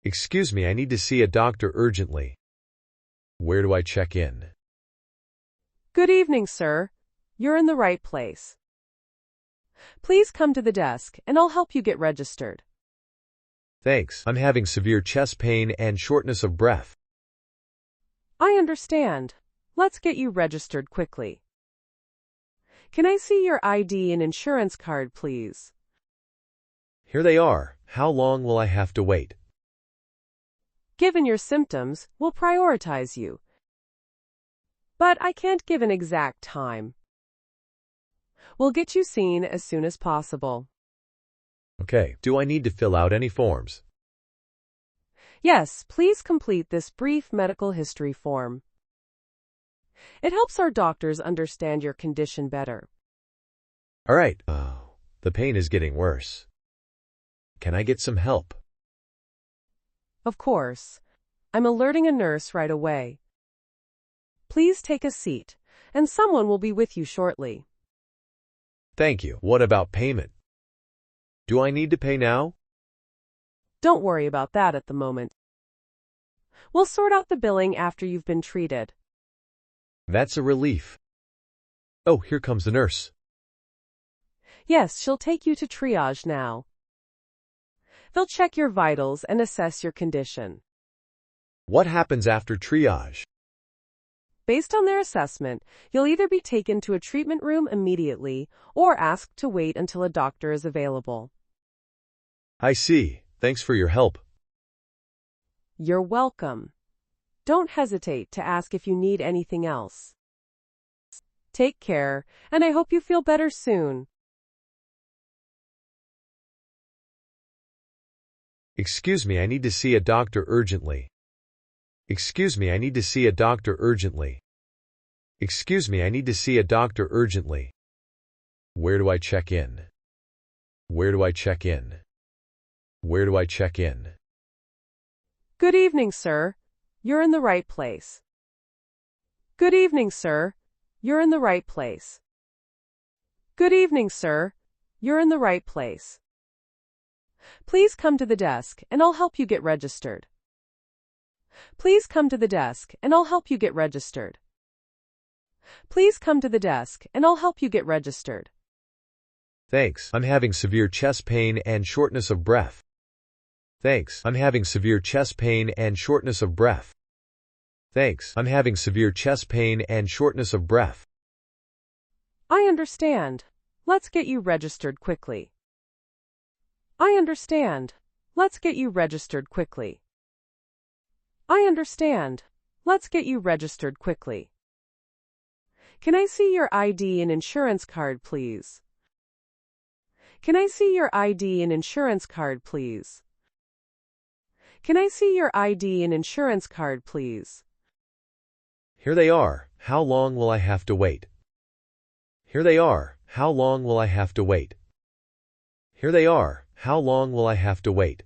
Excuse me, I need to see a doctor urgently. Where do I check in? Good evening, sir. You're in the right place. Please come to the desk and I'll help you get registered. Thanks. I'm having severe chest pain and shortness of breath. I understand. Let's get you registered quickly. Can I see your ID and insurance card, please? Here they are. How long will I have to wait? Given your symptoms, we'll prioritize you. But I can't give an exact time. We'll get you seen as soon as possible. Okay. Do I need to fill out any forms? Yes, please complete this brief medical history form. It helps our doctors understand your condition better. All right. Oh, the pain is getting worse. Can I get some help? Of course. I'm alerting a nurse right away. Please take a seat, and someone will be with you shortly. Thank you. What about payment? Do I need to pay now? Don't worry about that at the moment. We'll sort out the billing after you've been treated. That's a relief. Oh, here comes the nurse. Yes, she'll take you to triage now. They'll check your vitals and assess your condition. What happens after triage? Based on their assessment, you'll either be taken to a treatment room immediately or asked to wait until a doctor is available. I see. Thanks for your help. You're welcome. Don't hesitate to ask if you need anything else. Take care, and I hope you feel better soon. Excuse me, I need to see a doctor urgently. Excuse me, I need to see a doctor urgently. Excuse me, I need to see a doctor urgently. Where do I check in? Where do I check in? Where do I check in? Good evening, sir. You're in the right place. Good evening, sir. You're in the right place. Good evening, sir. You're in the right place. Please come to the desk and I'll help you get registered. Please come to the desk and I'll help you get registered. Please come to the desk and I'll help you get registered. Thanks. I'm having severe chest pain and shortness of breath. Thanks. I'm having severe chest pain and shortness of breath. Thanks. I'm having severe chest pain and shortness of breath. I understand. Let's get you registered quickly. I understand. Let's get you registered quickly. I understand. Let's get you registered quickly. Can I see your ID and insurance card, please? Can I see your ID and insurance card, please? Can I see your ID and insurance card, please? Here they are. How long will I have to wait? Here they are. How long will I have to wait? Here they are. How long will I have to wait?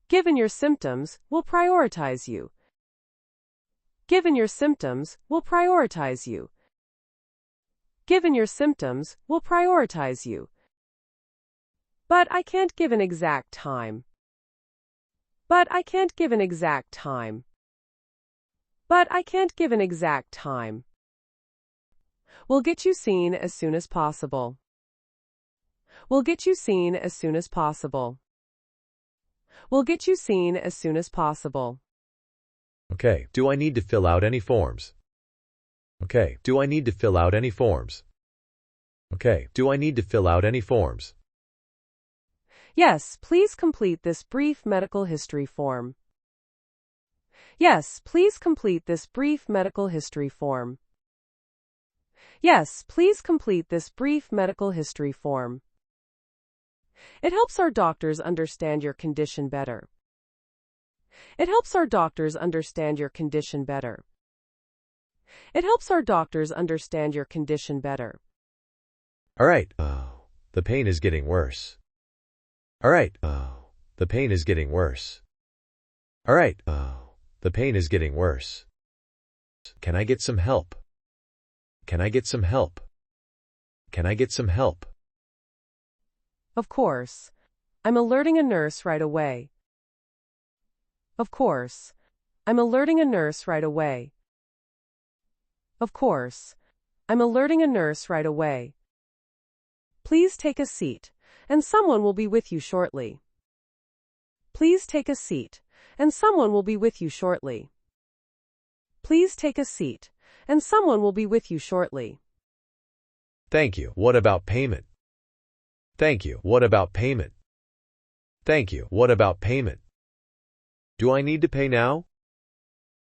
Given your symptoms, we'll prioritize you. Given your symptoms, we'll prioritize you. Given your symptoms, we'll prioritize you. But I can't give an exact time. But I can't give an exact time. But I can't give an exact time. We'll get you seen as soon as possible. We'll get you seen as soon as possible. We'll get you seen as soon as possible. Okay. Do I need to fill out any forms? Okay. Do I need to fill out any forms? Okay. Do I need to fill out any forms? Yes, please complete this brief medical history form. Yes, please complete this brief medical history form. Yes, please complete this brief medical history form. It helps our doctors understand your condition better. It helps our doctors understand your condition better. It helps our doctors understand your condition better. All right. Oh, the pain is getting worse. All right. Oh, the pain is getting worse. All right. Oh, the pain is getting worse. Can I get some help? Can I get some help? Can I get some help? Of course. I'm alerting a nurse right away. Of course. I'm alerting a nurse right away. Of course. I'm alerting a nurse right away. Please take a seat, and someone will be with you shortly. Please take a seat, and someone will be with you shortly. Please take a seat, and someone will be with you shortly. Thank you. What about payment? Thank you. What about payment? Thank you. What about payment? Do I need to pay now?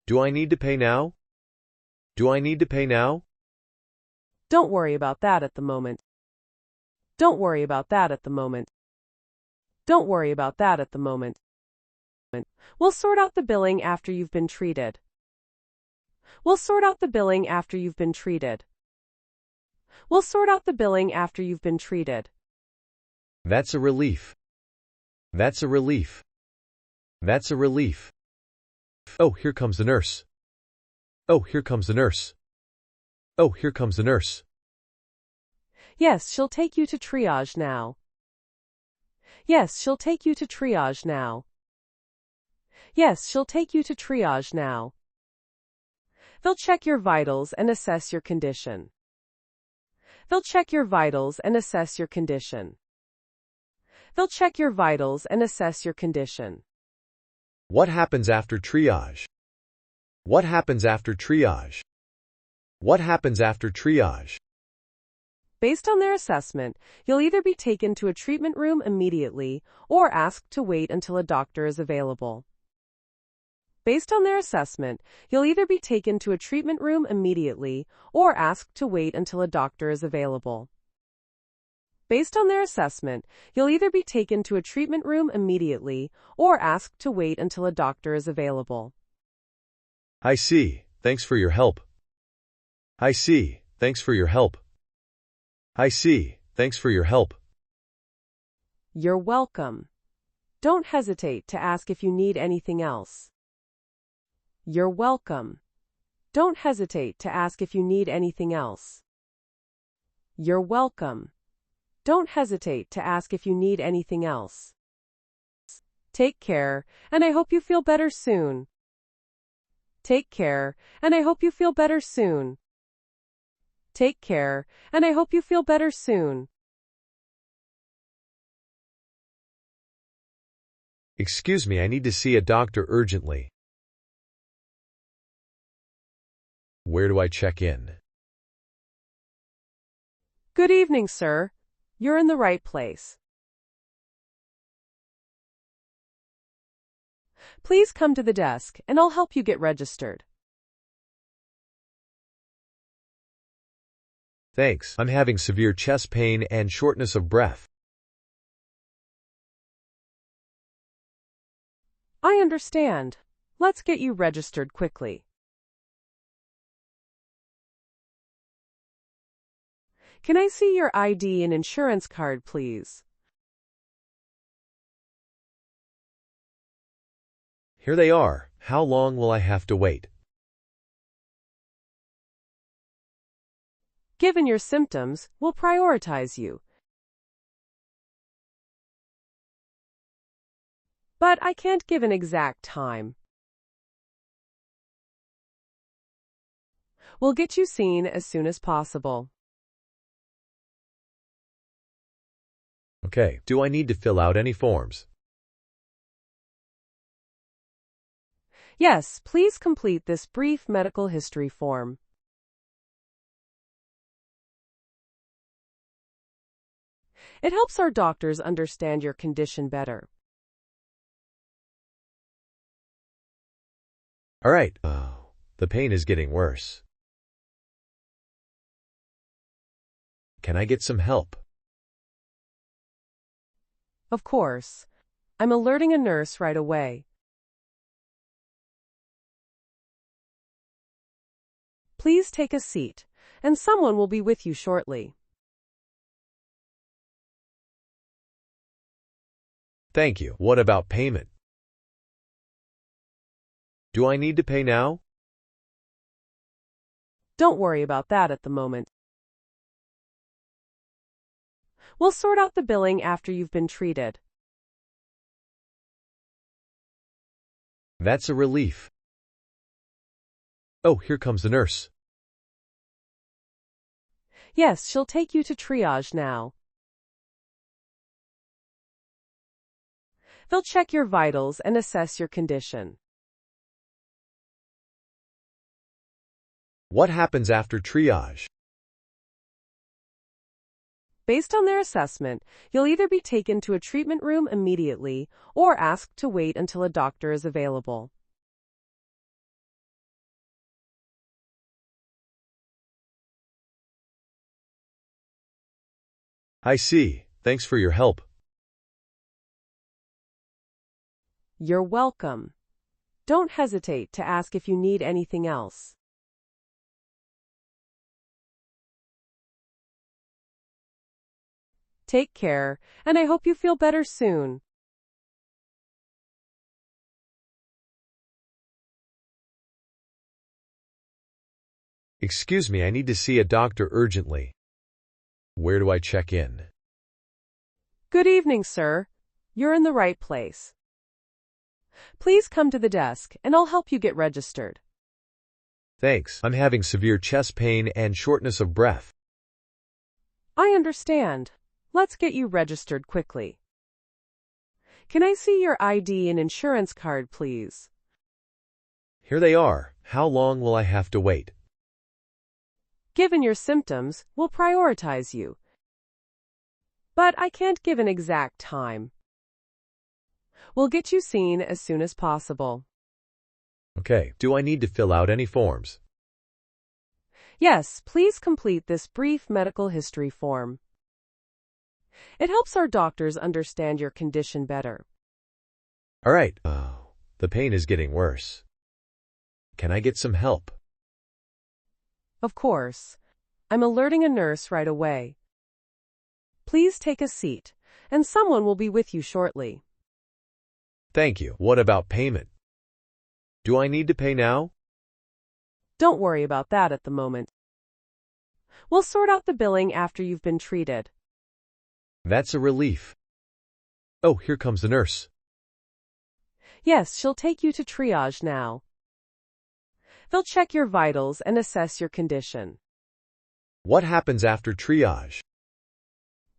Do I need to pay now? Do I need to pay now? Don't worry about that at the moment. Don't worry about that at the moment. Don't worry about that at the moment. We'll sort out the billing after you've been treated. We'll sort out the billing after you've been treated. We'll sort out the billing after you've been treated. That's a relief. That's a relief. That's a relief. Oh, here comes the nurse. Oh, here comes the nurse. Oh, here comes the nurse. Yes, she'll take you to triage now. Yes, she'll take you to triage now. Yes, she'll take you to triage now. They'll check your vitals and assess your condition. They'll check your vitals and assess your condition. They'll check your vitals and assess your condition. What happens after triage? What happens after triage? What happens after triage? Based on their assessment, you'll either be taken to a treatment room immediately or asked to wait until a doctor is available. Based on their assessment, you'll either be taken to a treatment room immediately or asked to wait until a doctor is available. Based on their assessment, you'll either be taken to a treatment room immediately or asked to wait until a doctor is available. I see. Thanks for your help. I see. Thanks for your help. I see. Thanks for your help. You're welcome. Don't hesitate to ask if you need anything else. You're welcome. Don't hesitate to ask if you need anything else. You're welcome. Don't hesitate to ask if you need anything else. Take care, and I hope you feel better soon. Take care, and I hope you feel better soon. Take care, and I hope you feel better soon. Excuse me, I need to see a doctor urgently. Where do I check in? Good evening, sir. You're in the right place. Please come to the desk, and I'll help you get registered. Thanks. I'm having severe chest pain and shortness of breath. I understand. Let's get you registered quickly. Can I see your ID and insurance card, please? Here they are. How long will I have to wait? Given your symptoms, we'll prioritize you. But I can't give an exact time. We'll get you seen as soon as possible. Okay. Do I need to fill out any forms? Yes, please complete this brief medical history form. It helps our doctors understand your condition better. All right. Oh, the pain is getting worse. Can I get some help? Of course. I'm alerting a nurse right away. Please take a seat, and someone will be with you shortly. Thank you. What about payment? Do I need to pay now? Don't worry about that at the moment. We'll sort out the billing after you've been treated. That's a relief. Oh, here comes the nurse. Yes, she'll take you to triage now. They'll check your vitals and assess your condition. What happens after triage? Based on their assessment, you'll either be taken to a treatment room immediately or asked to wait until a doctor is available. I see. Thanks for your help. You're welcome. Don't hesitate to ask if you need anything else. Take care, and I hope you feel better soon. Excuse me, I need to see a doctor urgently. Where do I check in? Good evening, sir. You're in the right place. Please come to the desk, and I'll help you get registered. Thanks. I'm having severe chest pain and shortness of breath. I understand. Let's get you registered quickly. Can I see your ID and insurance card, please? Here they are. How long will I have to wait? Given your symptoms, we'll prioritize you. But I can't give an exact time. We'll get you seen as soon as possible. Okay. Do I need to fill out any forms? Yes, please complete this brief medical history form. It helps our doctors understand your condition better. All right. Oh, the pain is getting worse. Can I get some help? Of course. I'm alerting a nurse right away. Please take a seat, and someone will be with you shortly. Thank you. What about payment? Do I need to pay now? Don't worry about that at the moment. We'll sort out the billing after you've been treated. That's a relief. Oh, here comes the nurse. Yes, she'll take you to triage now. They'll check your vitals and assess your condition. What happens after triage?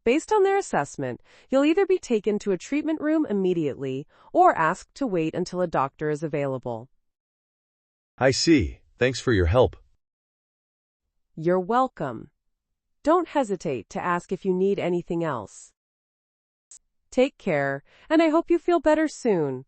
Based on their assessment, you'll either be taken to a treatment room immediately or asked to wait until a doctor is available. I see. Thanks for your help. You're welcome. Don't hesitate to ask if you need anything else. Take care, and I hope you feel better soon.